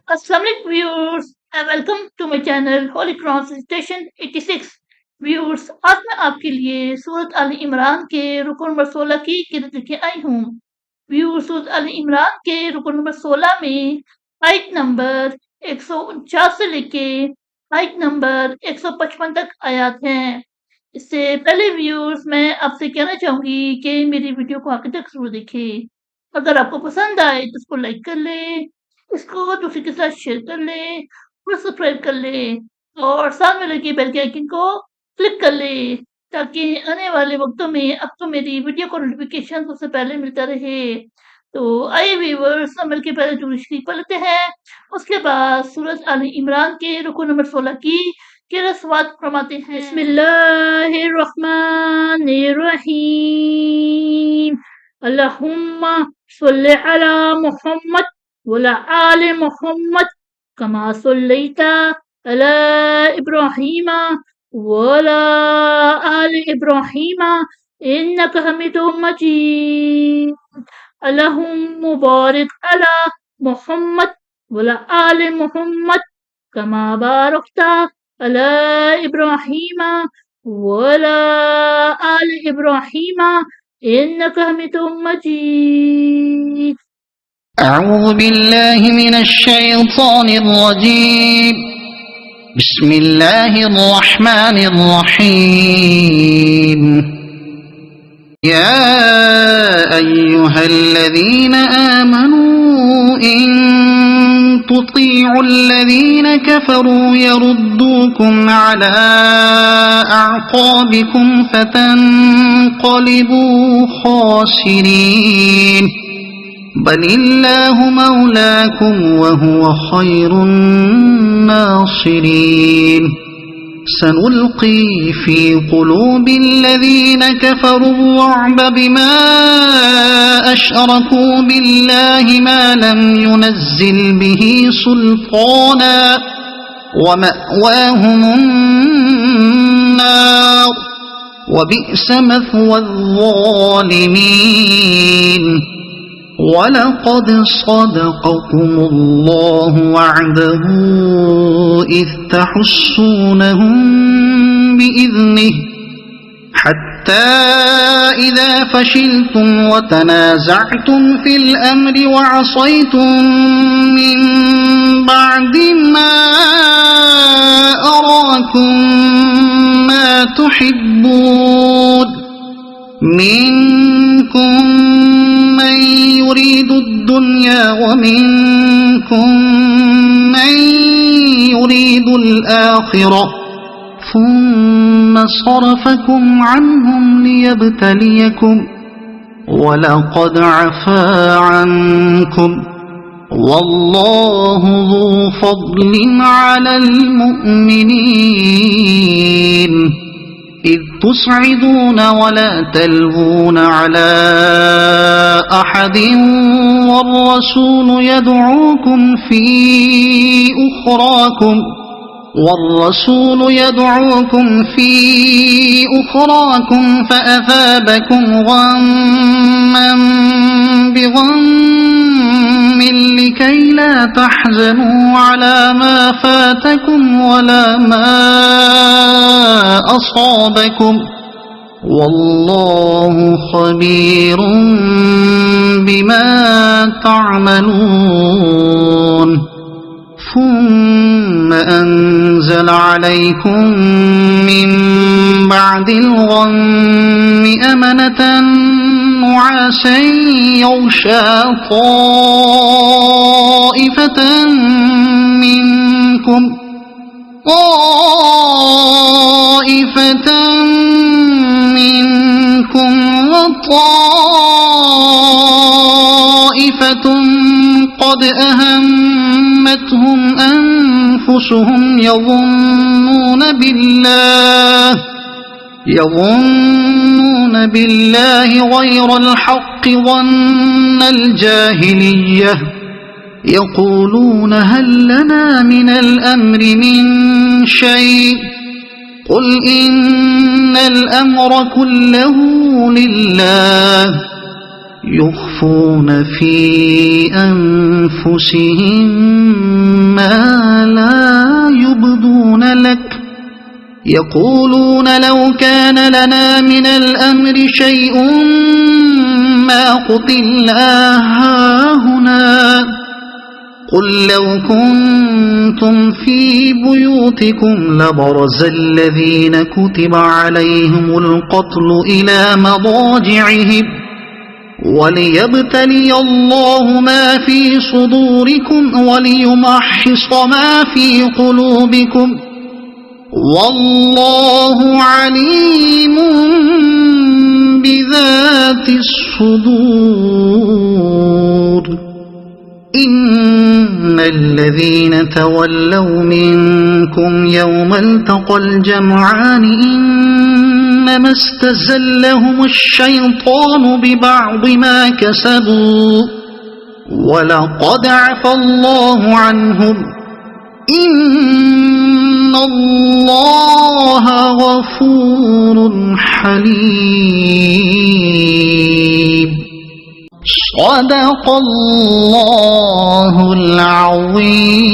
Assalamualaikum viewers and welcome to my channel Holy Cross Station 86 व्यूअर्स। आज मैं आपके लिए सूरत अल इमरान के रुकन नंबर 16 की किरत लेके आई हूँ। व्यूअर्स, सूरत अल इमरान के रुकन नंबर 16 में आयत नंबर 149 से लेके आयत नंबर 155 तक आयात हैं। इससे पहले व्यूअर्स मैं आपसे कहना चाहूंगी कि मेरी वीडियो को आखिर तक जरूर देखें। अगर आपको पसंद आए तो इसको लाइक कर ले, इसको दूसरे के साथ शेयर कर ले और सब्सक्राइब कर ले और साथ में लगे बेल के आइकन को क्लिक कर ले ताकि आने वाले वक्तों में आपको मेरी वीडियो का नोटिफिकेशन सबसे पहले मिलता रहे। तो आइए व्यूअर्स, अमल के पहले दुरूद शरीफ पढ़ लेते हैं, उसके बाद सूरत आल इमरान के रुकू नंबर 16 की किरत समाअत फरमाते हैं। बिस्मिल्लाहिर रहमानिर रहीम। अल्लाहुम्मा सल्लि अला मुहम्मद वला आले मोहम्मद कमा सल्लैता अला इब्राहीमा वला आले इब्राहीमा इन्नका हमीदुम मजीद। अल्लाहुम्मा बारिक अला मुहम्मद वला आले मोहम्मद कमा बारकता अला इब्राहीमा वला आले इब्राहीमा इन्नका हमीदुम मजीद। أعوذ بالله من الشيطان الرجيم. بسم الله الرحمن الرحيم. يا أيها الذين آمنوا إن تطيعوا الذين كفروا يردوكم على أعقابكم فتنقلبوا خاسرين. بل الله مولاكم وهو خير الناصرين. سنلقي في قلوب الذين كفروا الرعب بما أشركوا بالله ما لم ينزل به سلطانا ومأواهم النار وبئس مثوى الظالمين. ولقد صدقكم الله وعده إذ تحسونهم بإذنه حتى إذا فشلتم وتنازعتم في الأمر وعصيتم من بعد ما أراكم ما تحبون منكم من يريد الدنيا ومنكم من يريد الآخرة ثم صرفكم عنهم ليبتليكم ولقد عفا عنكم والله ذو فضل على المؤمنين. إذ تصعدون ولا تلوون على أحد والرسول يدعوكم في أخراكم فأثابكم غما بغم لكي لا تحزنوا على ما فاتكم ولا ما أصابكم والله خبير بما تعملون. ثم أنزل عليكم من بعد الغم أمنة نعاسا يغشى طائفة منكم وطائفة قد أهمتهم أنفسهم يظنون بالله غير الحق ظن الجاهلية يقولون هل لنا من الأمر من شيء قل إن الأمر كله لله يخفون في أنفسهم ما لا يبدون لك يقولون لو كان لنا من الأمر شيء ما قتلنا هاهنا قل لو كنتم في بيوتكم لبرز الذين كتب عليهم القتل إلى مضاجعهم وليبتلي الله ما في صدوركم وليمحص ما في قلوبكم والله عليم بذات الصدور إن الذين تولوا منكم يوم التقى الجمعان إنما استزلهم الشيطان ببعض ما كسبوا ولقد عفى الله عنهم إن الله غفور حليم صدق الله العظيم